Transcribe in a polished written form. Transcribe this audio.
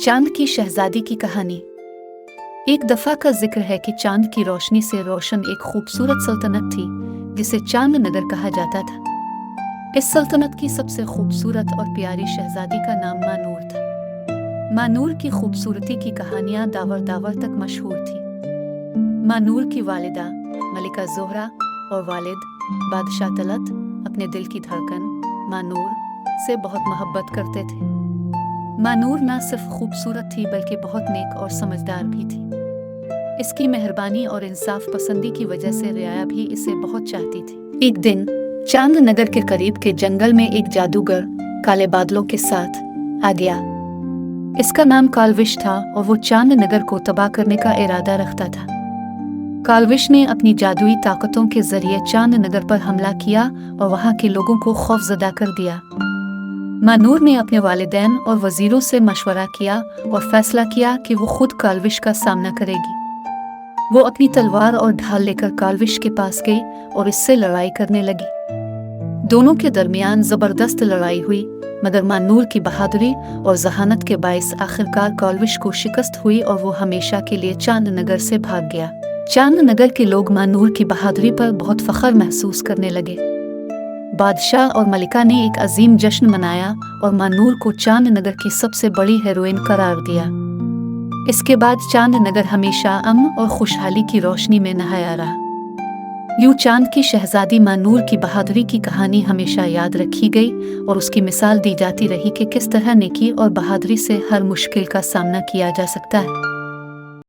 चांद की शहजादी की कहानी। एक दफा का जिक्र है कि चांद की रोशनी से रोशन एक खूबसूरत सल्तनत थी जिसे चांद नगर कहा जाता था। इस सल्तनत की सबसे खूबसूरत और प्यारी शहजादी का नाम मानूर था। मानूर की खूबसूरती की कहानियां दावर दावर तक मशहूर थी। मानूर की वालिदा मलिका ज़ोहरा और वालिद बादशाह तलत अपने दिल की धड़कन मानूर से बहुत मोहब्बत करते थे। मानूर न सिर्फ खूबसूरत थी बल्कि बहुत नेक और समझदार भी थी। इसकी मेहरबानी और इंसाफ पसंदी की वजह से रियाया भी इसे बहुत चाहती थी। एक दिन चांद नगर के करीब के जंगल में एक जादूगर काले बादलों के साथ आ गया। इसका नाम कालविश था और वो चांद नगर को तबाह करने का इरादा रखता था। कालविश ने अपनी जादुई ताकतों के जरिए चांद नगर पर हमला किया और वहां के लोगों को खौफजदा कर दिया। मानूर ने अपने वालिदैन और वजीरों से मशवरा किया और फैसला किया कि वो खुद कालविश का सामना करेगी। वो अपनी तलवार और ढाल लेकर कालविश के पास गई और इससे लड़ाई करने लगी। दोनों के दरमियान जबरदस्त लड़ाई हुई, मगर मानूर की बहादुरी और जहानत के बाइस आखिरकार कालविश को शिकस्त हुई और वो हमेशा के लिए चांद नगर से भाग गया। चांद नगर के लोग मानूर की बहादुरी पर बहुत फख्र महसूस करने लगे। बादशाह और मलिका ने एक अजीम जश्न मनाया और मानूर को चांद नगर की सबसे बड़ी हीरोइन करार दिया। इसके बाद चांद नगर हमेशा अमन और खुशहाली की रोशनी में नहाया रहा। यूं चांद की शहजादी मानूर की बहादुरी की कहानी हमेशा याद रखी गई और उसकी मिसाल दी जाती रही कि किस तरह नेकी और बहादुरी से हर मुश्किल का सामना किया जा सकता है।